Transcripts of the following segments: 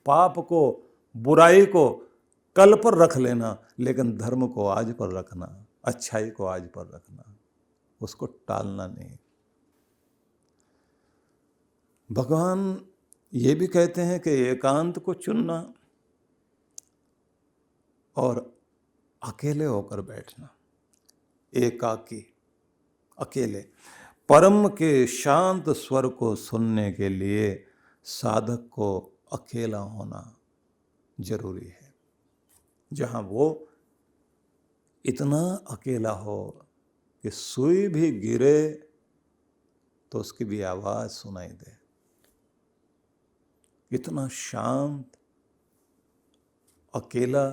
पाप को, बुराई को कल पर रख लेना, लेकिन धर्म को आज पर रखना, अच्छाई को आज पर रखना, उसको टालना नहीं। भगवान ये भी कहते हैं कि एकांत को चुनना और अकेले होकर बैठना, एकाकी, अकेले। परम के शांत स्वर को सुनने के लिए साधक को अकेला होना जरूरी है। जहां वो इतना अकेला हो कि सुई भी गिरे तो उसकी भी आवाज सुनाई दे, इतना शांत, अकेला,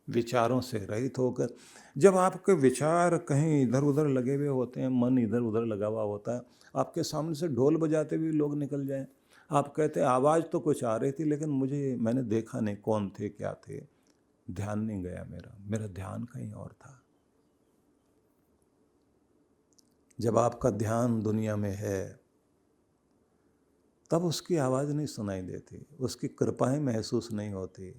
विचारों से रहित होकर। जब आपके विचार कहीं इधर उधर लगे हुए होते हैं, मन इधर उधर लगा हुआ होता है, आपके सामने से ढोल बजाते हुए लोग निकल जाएं, आप कहते हैं आवाज़ तो कुछ आ रही थी लेकिन मैंने देखा नहीं कौन थे क्या थे, ध्यान नहीं गया, मेरा ध्यान कहीं और था। जब आपका ध्यान दुनिया में है तब उसकी आवाज़ नहीं सुनाई देती, उसकी कृपाएं महसूस नहीं होती,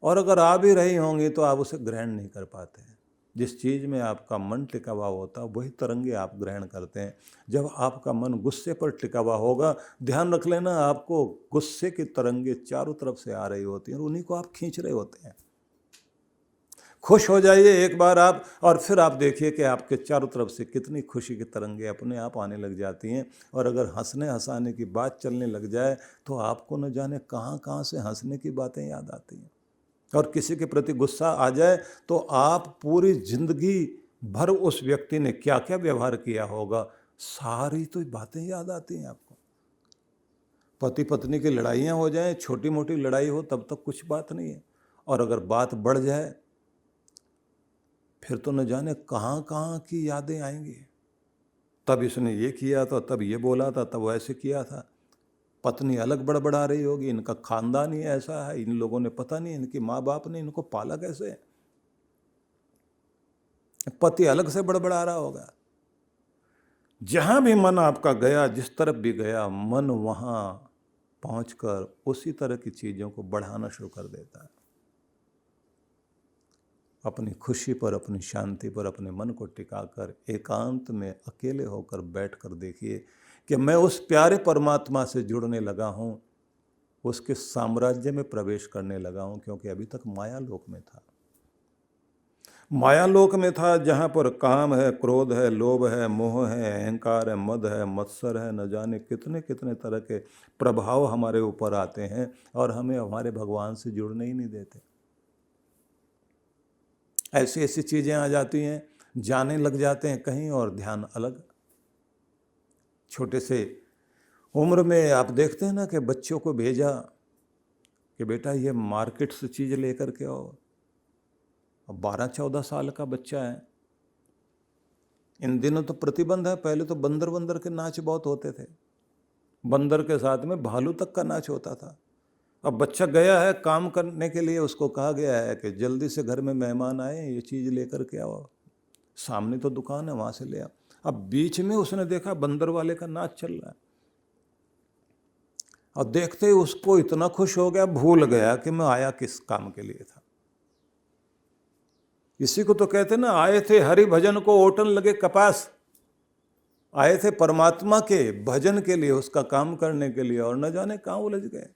और अगर आ भी रही होंगी तो आप उसे ग्रहण नहीं कर पाते। जिस चीज़ में आपका मन टिका हुआ होता है वही तरंगे आप ग्रहण करते हैं। जब आपका मन गुस्से पर टिका हुआ होगा, ध्यान रख लेना, आपको गुस्से की तरंगे चारों तरफ से आ रही होती हैं और उन्हीं को आप खींच रहे होते हैं। खुश हो जाइए एक बार आप, और फिर आप देखिए कि आपके चारों तरफ से कितनी खुशी की तरंगे अपने आप आने लग जाती हैं। और अगर हंसने हंसाने की बात चलने लग जाए तो आपको न जाने कहाँ कहाँ से हंसने की बातें याद आती हैं। और किसी के प्रति गुस्सा आ जाए तो आप पूरी जिंदगी भर उस व्यक्ति ने क्या क्या व्यवहार किया होगा, सारी तो बातें याद आती हैं आपको। पति पत्नी की लड़ाइयाँ हो जाएं, छोटी मोटी लड़ाई हो, तब तक कुछ बात नहीं है, और अगर बात बढ़ जाए फिर तो न जाने कहाँ कहाँ की यादें आएंगी। तब इसने ये किया था, तब ये बोला था, तब वैसे किया था। पत्नी अलग बड़बड़ा रही होगी, इनका खानदान ही ऐसा है, इन लोगों ने पता नहीं इनकी माँ बाप ने इनको पाला कैसे। पति अलग से बड़बड़ा रहा होगा। जहां भी मन आपका गया, जिस तरफ भी गया, मन वहां पहुंचकर उसी तरह की चीजों को बढ़ाना शुरू कर देता है। अपनी खुशी पर, अपनी शांति पर अपने मन को टिकाकर एकांत में अकेले होकर बैठकर देखिए कि मैं उस प्यारे परमात्मा से जुड़ने लगा हूँ, उसके साम्राज्य में प्रवेश करने लगा हूँ। क्योंकि अभी तक मायालोक में था, मायालोक में था, जहाँ पर काम है, क्रोध है, लोभ है, मोह है, अहंकार है, मद है, मत्सर है, न जाने कितने कितने तरह के प्रभाव हमारे ऊपर आते हैं और हमें हमारे भगवान से जुड़ने ही नहीं देते। ऐसी ऐसी चीज़ें आ जाती हैं, जाने लग जाते हैं कहीं और ध्यान अलग। छोटे से उम्र में आप देखते हैं ना कि बच्चों को भेजा कि बेटा ये मार्केट से चीज़ लेकर के आओ। अब 12-14 साल का बच्चा है। इन दिनों तो प्रतिबंध है, पहले तो बंदर बंदर के नाच बहुत होते थे, बंदर के साथ में भालू तक का नाच होता था। अब बच्चा गया है काम करने के लिए, उसको कहा गया है कि जल्दी से घर में मेहमान आए, ये चीज़ लेकर के आओ, सामने तो दुकान है वहाँ से ले आओ। अब बीच में उसने देखा बंदर वाले का नाच चल रहा है, और देखते ही उसको इतना खुश हो गया, भूल गया कि मैं आया किस काम के लिए था। इसी को तो कहते ना, आए थे हरि भजन को ओटन लगे कपास। आए थे परमात्मा के भजन के लिए, उसका काम करने के लिए, और न जाने कहाँ उलझ गए।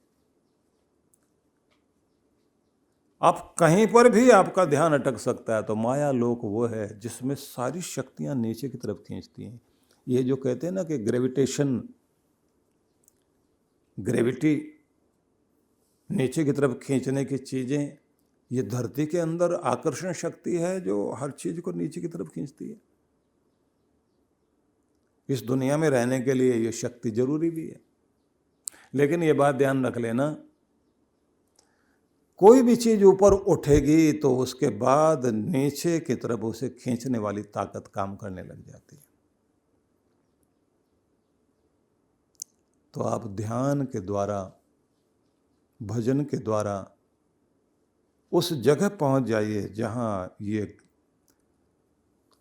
आप कहीं पर भी आपका ध्यान अटक सकता है, तो माया लोक वो है जिसमें सारी शक्तियां नीचे की तरफ खींचती हैं। ये जो कहते हैं ना कि ग्रेविटी नीचे की तरफ खींचने की चीज़ें, ये धरती के अंदर आकर्षण शक्ति है जो हर चीज़ को नीचे की तरफ खींचती है। इस दुनिया में रहने के लिए ये शक्ति जरूरी भी है। लेकिन ये बात ध्यान रख लेना, कोई भी चीज़ ऊपर उठेगी तो उसके बाद नीचे की तरफ उसे खींचने वाली ताकत काम करने लग जाती है। तो आप ध्यान के द्वारा, भजन के द्वारा उस जगह पहुंच जाइए जहां ये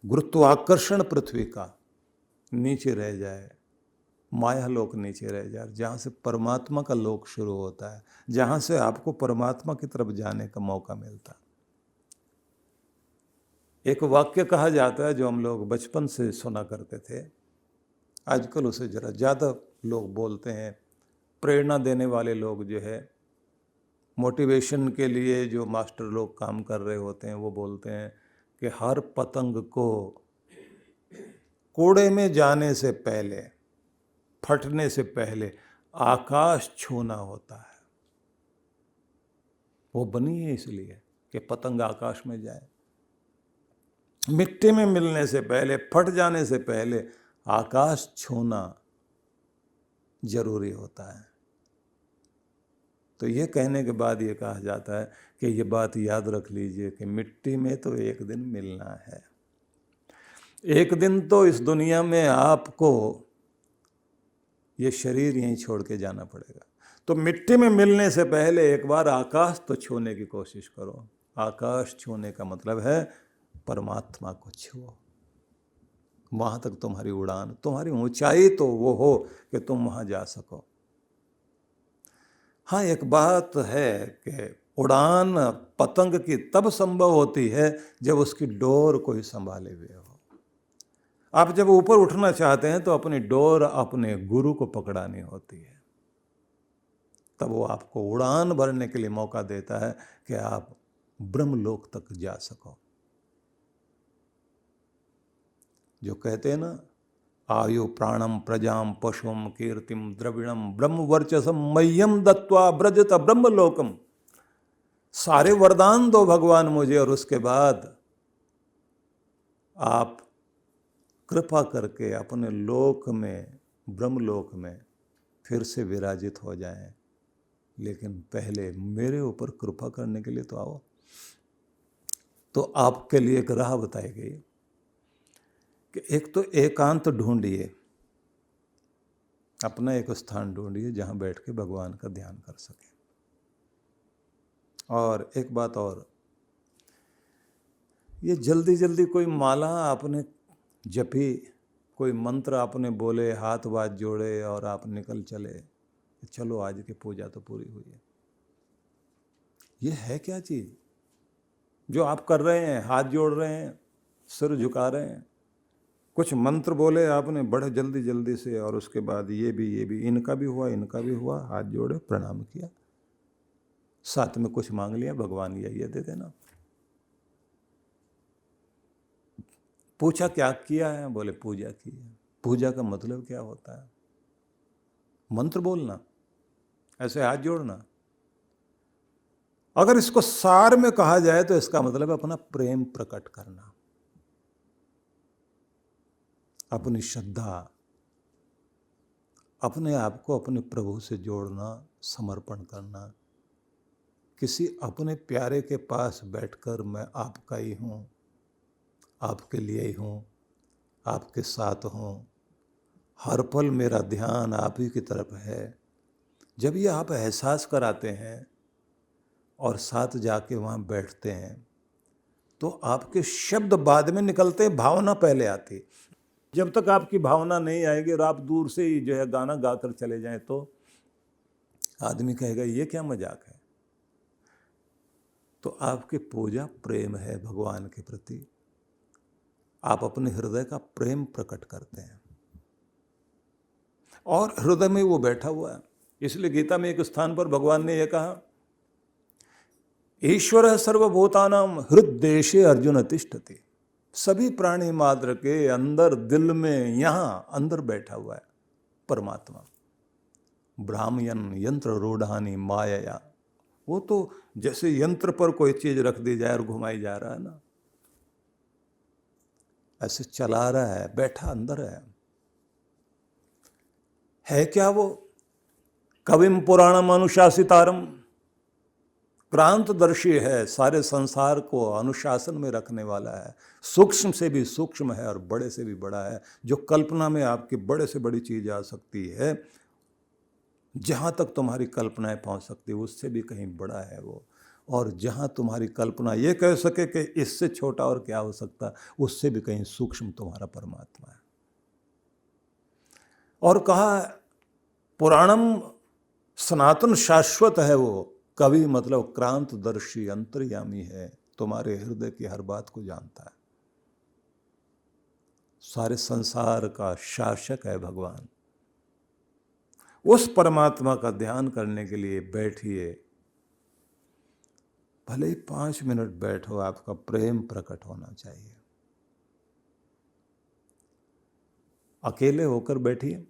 गुरुत्वाकर्षण पृथ्वी का नीचे रह जाए, माया लोक नीचे रह जाए, जहाँ से परमात्मा का लोक शुरू होता है, जहाँ से आपको परमात्मा की तरफ जाने का मौका मिलता है। एक वाक्य कहा जाता है जो हम लोग बचपन से सुना करते थे, आजकल उसे जरा ज़्यादा लोग बोलते हैं। प्रेरणा देने वाले लोग जो है, मोटिवेशन के लिए जो मास्टर लोग काम कर रहे होते हैं, वो बोलते हैं कि हर पतंग को कूड़े में जाने से पहले, फटने से पहले आकाश छूना होता है। वो बनी है इसलिए कि पतंग आकाश में जाए। मिट्टी में मिलने से पहले, फट जाने से पहले आकाश छूना जरूरी होता है। तो ये कहने के बाद ये कहा जाता है कि ये बात याद रख लीजिए कि मिट्टी में तो एक दिन मिलना है। एक दिन तो इस दुनिया में आपको ये शरीर यहीं छोड़ के जाना पड़ेगा। तो मिट्टी में मिलने से पहले एक बार आकाश तो छूने की कोशिश करो। आकाश छूने का मतलब है परमात्मा को छुओ। वहाँ तक तुम्हारी उड़ान, तुम्हारी ऊंचाई तो वो हो कि तुम वहाँ जा सको। हाँ, एक बात है कि उड़ान पतंग की तब संभव होती है जब उसकी डोर कोई संभाले हुए हो। आप जब ऊपर उठना चाहते हैं तो अपनी डोर अपने गुरु को पकड़ानी होती है, तब वो आपको उड़ान भरने के लिए मौका देता है कि आप ब्रह्मलोक तक जा सको। जो कहते हैं ना, आयु प्राणम प्रजाम पशुम कीर्तिम द्रविणम ब्रह्म वर्चसम मह्यम दत्वा ब्रजत ब्रह्मलोकम। सारे वरदान दो भगवान मुझे, और उसके बाद आप कृपा करके अपने लोक में, ब्रह्मलोक में फिर से विराजित हो जाएं। लेकिन पहले मेरे ऊपर कृपा करने के लिए तो आओ। तो आपके लिए एक राह बताई गई कि एक तो एकांत ढूंढिए, अपना एक स्थान ढूंढिए जहां बैठ के भगवान का ध्यान कर सके। और एक बात और, ये जल्दी जल्दी कोई माला आपने जपी, कोई मंत्र आपने बोले, हाथ वाथ जोड़े और आप निकल चले, चलो आज की पूजा तो पूरी हुई है। ये है क्या चीज जो आप कर रहे हैं? हाथ जोड़ रहे हैं, सिर झुका रहे हैं, कुछ मंत्र बोले आपने बड़े जल्दी जल्दी से, और उसके बाद ये भी, इनका भी हुआ, इनका भी हुआ, हाथ जोड़े, प्रणाम किया, साथ में कुछ मांग लिया, भगवान ये दे देना। पूछा क्या किया है? बोले पूजा की है। पूजा का मतलब क्या होता है? मंत्र बोलना, ऐसे हाथ जोड़ना। अगर इसको सार में कहा जाए तो इसका मतलब है अपना प्रेम प्रकट करना, अपनी श्रद्धा, अपने आप को अपने प्रभु से जोड़ना, समर्पण करना। किसी अपने प्यारे के पास बैठकर मैं आपका ही हूँ, आपके लिए ही हूँ, आपके साथ हूँ, हर पल मेरा ध्यान आप ही की तरफ है। जब ये आप एहसास कराते हैं और साथ जाके वहाँ बैठते हैं तो आपके शब्द बाद में निकलते, भावना पहले आती। जब तक आपकी भावना नहीं आएगी और आप दूर से ही जो है गाना गाकर चले जाएं तो आदमी कहेगा ये क्या मजाक है। तो आपकी पूजा प्रेम है भगवान के प्रति, आप अपने हृदय का प्रेम प्रकट करते हैं और हृदय में वो बैठा हुआ है। इसलिए गीता में एक स्थान पर भगवान ने यह कहा, ईश्वर सर्वभूतानां हृद्देशे अर्जुन तिष्ठति। सभी प्राणी मात्र के अंदर, दिल में, यहाँ अंदर बैठा हुआ है परमात्मा। ब्राह्मयन यंत्र रूढ़ानी माया, वो तो जैसे यंत्र पर कोई चीज रख दी जाए और घुमाई जा रहा है ना, ऐसे चला रहा है, बैठा अंदर है क्या वो? कविम पुराणम अनुशासितारम, क्रांतदर्शी है, सारे संसार को अनुशासन में रखने वाला है, सूक्ष्म से भी सूक्ष्म है और बड़े से भी बड़ा है। जो कल्पना में आपकी बड़े से बड़ी चीज आ सकती है, जहाँ तक तुम्हारी कल्पनाएं पहुँच सकती है उससे भी कहीं बड़ा है वो। और जहाँ तुम्हारी कल्पना ये कह सके कि इससे छोटा और क्या हो सकता, उससे भी कहीं सूक्ष्म तुम्हारा परमात्मा है। और कहा पुराणम सनातन शाश्वत है वो। कवि मतलब क्रांतदर्शी अंतर्यामी है, तुम्हारे हृदय की हर बात को जानता है, सारे संसार का शासक है भगवान। उस परमात्मा का ध्यान करने के लिए बैठिए, भले ही 5 मिनट बैठो, आपका प्रेम प्रकट होना चाहिए। अकेले होकर बैठिए,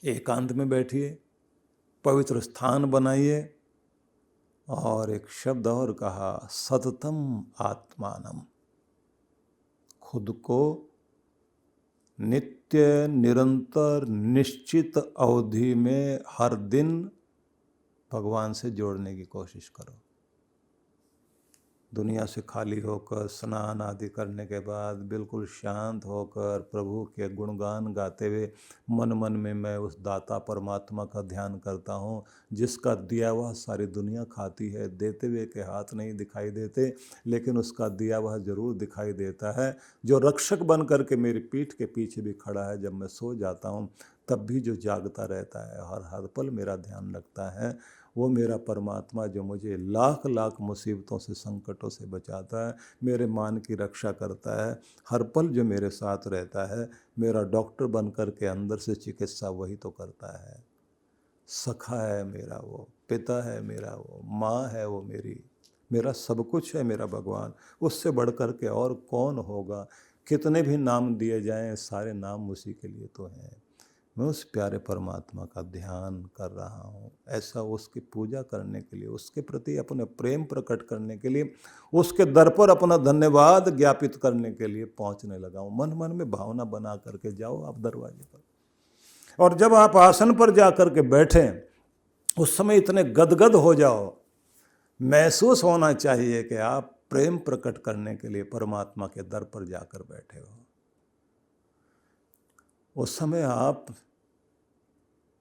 एकांत में बैठिए, पवित्र स्थान बनाइए और एक शब्द और कहा, सततम आत्मानम। खुद को नित्य निरंतर निश्चित अवधि में हर दिन भगवान से जोड़ने की कोशिश करो। दुनिया से खाली होकर स्नान आदि करने के बाद बिल्कुल शांत होकर प्रभु के गुणगान गाते हुए मन मन में मैं उस दाता परमात्मा का ध्यान करता हूँ, जिसका दिया हुआ सारी दुनिया खाती है, देते हुए के हाथ नहीं दिखाई देते, लेकिन उसका दिया हुआ जरूर दिखाई देता है, जो रक्षक बन करके मेरी पीठ के पीछे भी खड़ा है। जब मैं सो जाता हूँ तब भी जो जागता रहता है, हर हर पल मेरा ध्यान रखता है, वो मेरा परमात्मा जो मुझे लाख लाख मुसीबतों से, संकटों से बचाता है, मेरे मान की रक्षा करता है, हर पल जो मेरे साथ रहता है, मेरा डॉक्टर बन कर के अंदर से चिकित्सा वही तो करता है। सखा है मेरा वो, पिता है मेरा वो, माँ है वो मेरी, मेरा सब कुछ है मेरा भगवान। उससे बढ़ कर के और कौन होगा? कितने भी नाम दिए जाएं, सारे नाम उसी के लिए तो हैं। मैं उस प्यारे परमात्मा का ध्यान कर रहा हूँ, ऐसा उसकी पूजा करने के लिए, उसके प्रति अपने प्रेम प्रकट करने के लिए, उसके दर पर अपना धन्यवाद ज्ञापित करने के लिए पहुँचने लगा हूँ। मन मन में भावना बना करके जाओ आप दरवाजे पर, और जब आप आसन पर जा कर के बैठें उस समय इतने गदगद हो जाओ, महसूस होना चाहिए कि आप प्रेम प्रकट करने के लिए परमात्मा के दर पर जाकर बैठे हो। उस समय आप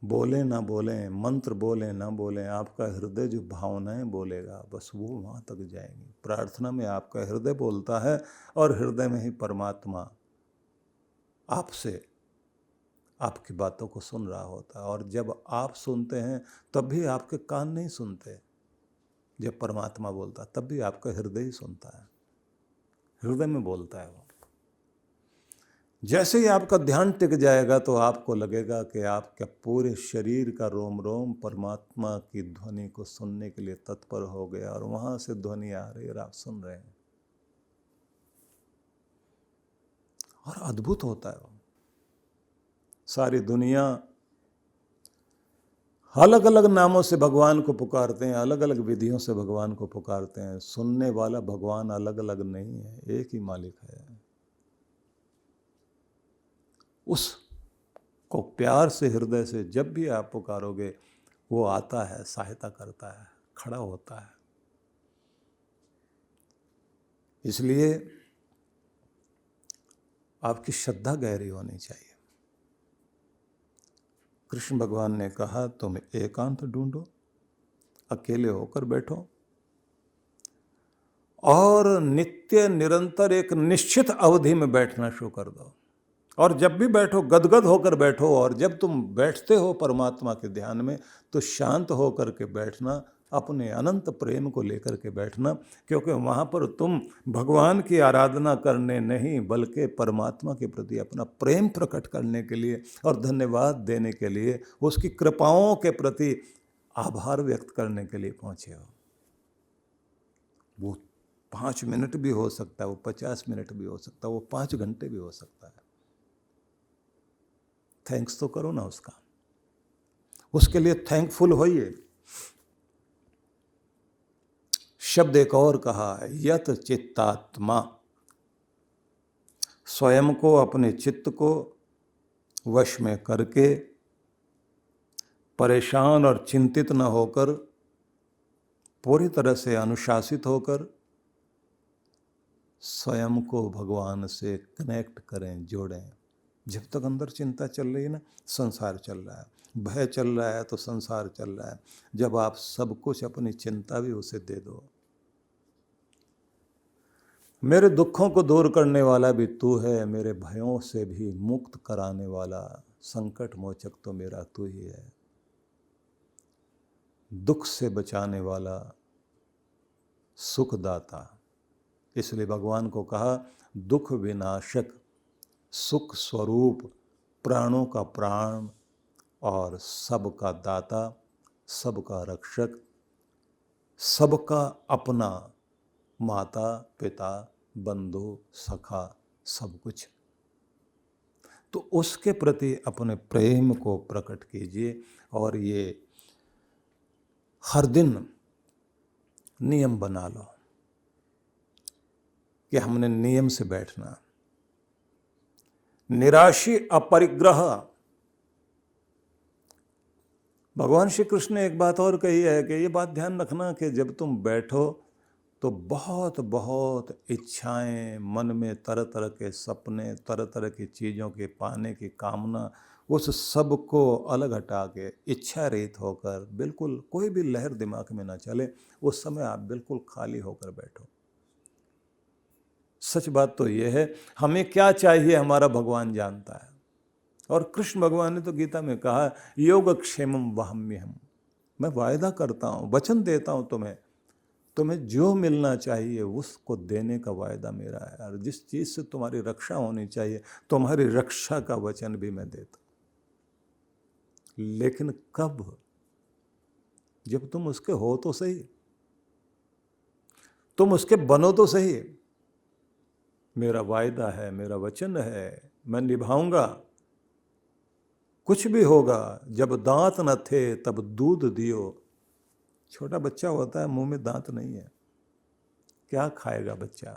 बोलें ना बोलें, मंत्र बोलें ना बोलें, आपका हृदय जो भावनाएं बोलेगा बस वो वहाँ तक जाएंगी। प्रार्थना में आपका हृदय बोलता है और हृदय में ही परमात्मा आपसे आपकी बातों को सुन रहा होता है। और जब आप सुनते हैं तब भी आपके कान नहीं सुनते, जब परमात्मा बोलता तब भी आपका हृदय ही सुनता है, हृदय में बोलता है वो। जैसे ही आपका ध्यान टिक जाएगा तो आपको लगेगा कि आपके पूरे शरीर का रोम रोम परमात्मा की ध्वनि को सुनने के लिए तत्पर हो गया, और वहां से ध्वनि आ रही है और आप सुन रहे हैं, और अद्भुत होता है वो। सारी दुनिया अलग अलग नामों से भगवान को पुकारते हैं, अलग अलग विधियों से भगवान को पुकारते हैं, सुनने वाला भगवान अलग अलग नहीं है, एक ही मालिक है। उसको प्यार से, हृदय से जब भी आप पुकारोगे वो आता है, सहायता करता है, खड़ा होता है। इसलिए आपकी श्रद्धा गहरी होनी चाहिए। कृष्ण भगवान ने कहा तुम एकांत ढूंढो, अकेले होकर बैठो और नित्य निरंतर एक निश्चित अवधि में बैठना शुरू कर दो। और जब भी बैठो गदगद होकर बैठो, और जब तुम बैठते हो परमात्मा के ध्यान में तो शांत होकर के बैठना, अपने अनंत प्रेम को लेकर के बैठना, क्योंकि वहाँ पर तुम भगवान की आराधना करने नहीं बल्कि परमात्मा के प्रति अपना प्रेम प्रकट करने के लिए और धन्यवाद देने के लिए, उसकी कृपाओं के प्रति आभार व्यक्त करने के लिए पहुँचे हो। वो 5 मिनट भी हो सकता है, वो 50 मिनट भी हो सकता है, वो 5 घंटे भी हो सकता है। थैंक्स तो करो ना उसका, उसके लिए थैंकफुल होइए। शब्द एक और कहा है, यत चित्तात्मा। स्वयं को, अपने चित्त को वश में करके परेशान और चिंतित न होकर, पूरी तरह से अनुशासित होकर स्वयं को भगवान से कनेक्ट करें, जोड़ें। जब तक अंदर चिंता चल रही है ना, संसार चल रहा है, भय चल रहा है तो संसार चल रहा है। जब आप सब कुछ, अपनी चिंता भी उसे दे दो, मेरे दुखों को दूर करने वाला भी तू है, मेरे भयों से भी मुक्त कराने वाला संकट मोचक तो मेरा तू ही है। दुख से बचाने वाला, सुखदाता। इसलिए भगवान को कहा दुख विनाशक, सुख स्वरूप, प्राणों का प्राण और सबका दाता, सबका रक्षक, सबका अपना, माता पिता बंधु सखा सब कुछ। तो उसके प्रति अपने प्रेम को प्रकट कीजिए और ये हर दिन नियम बना लो कि हमने नियम से बैठना। निराशी अपरिग्रह। भगवान श्री कृष्ण ने एक बात और कही है कि ये बात ध्यान रखना कि जब तुम बैठो तो बहुत बहुत इच्छाएं मन में, तरह तरह के सपने, तरह तरह की चीज़ों के पाने की कामना, उस सब को अलग हटा के इच्छा रहित होकर, बिल्कुल कोई भी लहर दिमाग में ना चले, उस समय आप बिल्कुल खाली होकर बैठो। सच बात तो ये है, हमें क्या चाहिए हमारा भगवान जानता है। और कृष्ण भगवान ने तो गीता में कहा योगक्षेमम वहाम्यहम्, मैं वायदा करता हूँ, वचन देता हूँ तुम्हें जो मिलना चाहिए उसको देने का वायदा मेरा है। और जिस चीज़ से तुम्हारी रक्षा होनी चाहिए, तुम्हारी रक्षा का वचन भी मैं देता। लेकिन कब? जब तुम उसके हो तो सही, तुम उसके बनो तो सही। मेरा वायदा है, मेरा वचन है, मैं निभाऊंगा। कुछ भी होगा। जब दांत न थे तब दूध दियो। छोटा बच्चा होता है, मुंह में दांत नहीं है, क्या खाएगा बच्चा?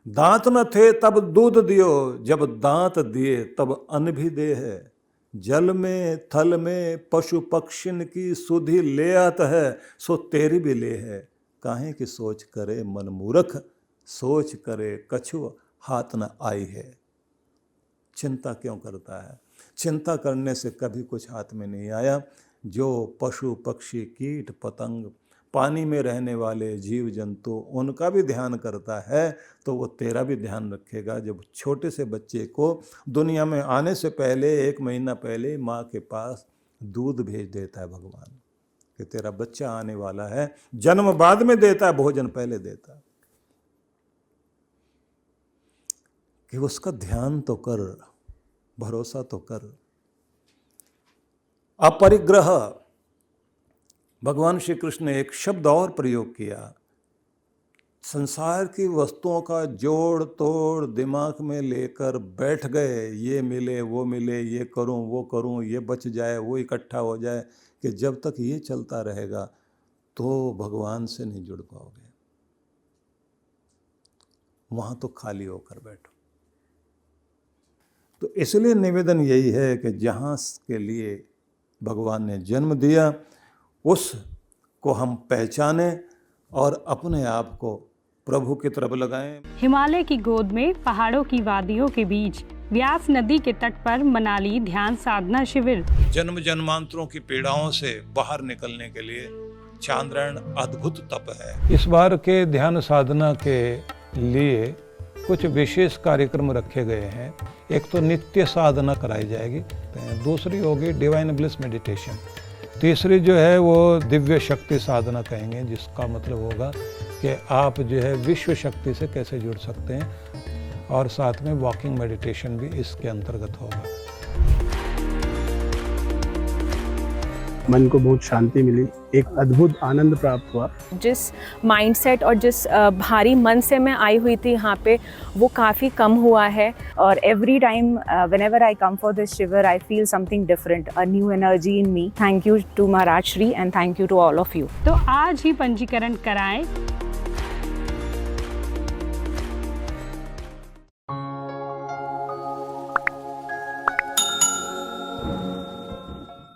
दांत न थे तब दूध दियो, जब दांत दिए तब अन्न भी दे है। जल में थल में पशु पक्षिन की सुधि ले आता है, सो तेरी भी ले है। काहे की सोच करे मन मूर्ख, सोच करे कछु हाथ न आई है। चिंता क्यों करता है? चिंता करने से कभी कुछ हाथ में नहीं आया। जो पशु पक्षी कीट पतंग, पानी में रहने वाले जीव जंतु, उनका भी ध्यान करता है तो वो तेरा भी ध्यान रखेगा। जब छोटे से बच्चे को दुनिया में आने से पहले 1 महीना पहले माँ के पास दूध भेज देता है भगवान कि तेरा बच्चा आने वाला है। जन्म बाद में देता है, भोजन पहले देता है कि उसका ध्यान तो कर, भरोसा तो कर। अपरिग्रह। भगवान श्री कृष्ण ने एक शब्द और प्रयोग किया। संसार की वस्तुओं का जोड़ तोड़ दिमाग में लेकर बैठ गए, ये मिले वो मिले, ये करूं वो करूं, ये बच जाए वो इकट्ठा हो जाए, कि जब तक ये चलता रहेगा तो भगवान से नहीं जुड़ पाओगे। वहां तो खाली होकर बैठो। तो इसलिए निवेदन यही है कि जहाँ के लिए भगवान ने जन्म दिया उसको हम पहचाने और अपने आप को प्रभु की तरफ लगाएं। हिमालय की गोद में पहाड़ों की वादियों के बीच व्यास नदी के तट पर मनाली ध्यान साधना शिविर। जन्म जन्मांतरों की पीड़ाओं से बाहर निकलने के लिए चांद्रायण अद्भुत तप है। इस बार के ध्यान साधना के लिए कुछ विशेष कार्यक्रम रखे गए हैं। एक तो नित्य साधना कराई जाएगी, दूसरी होगी डिवाइन ब्लिस मेडिटेशन, तीसरी जो है वो दिव्य शक्ति साधना कहेंगे, जिसका मतलब होगा कि आप जो है विश्व शक्ति से कैसे जुड़ सकते हैं, और साथ में वॉकिंग मेडिटेशन भी इसके अंतर्गत होगा। मन को बहुत शांति मिली, एक अद्भुत आनंद प्राप्त हुआ। जिस माइंडसेट और जिस भारी मन से मैं आई हुई थी यहाँ पे, वो काफ़ी कम हुआ है। और every time whenever I come for this शिविर I feel something different, a new energy in me. Thank you to Maharaj Shri and thank you to all of you. तो आज ही पंजीकरण कराएं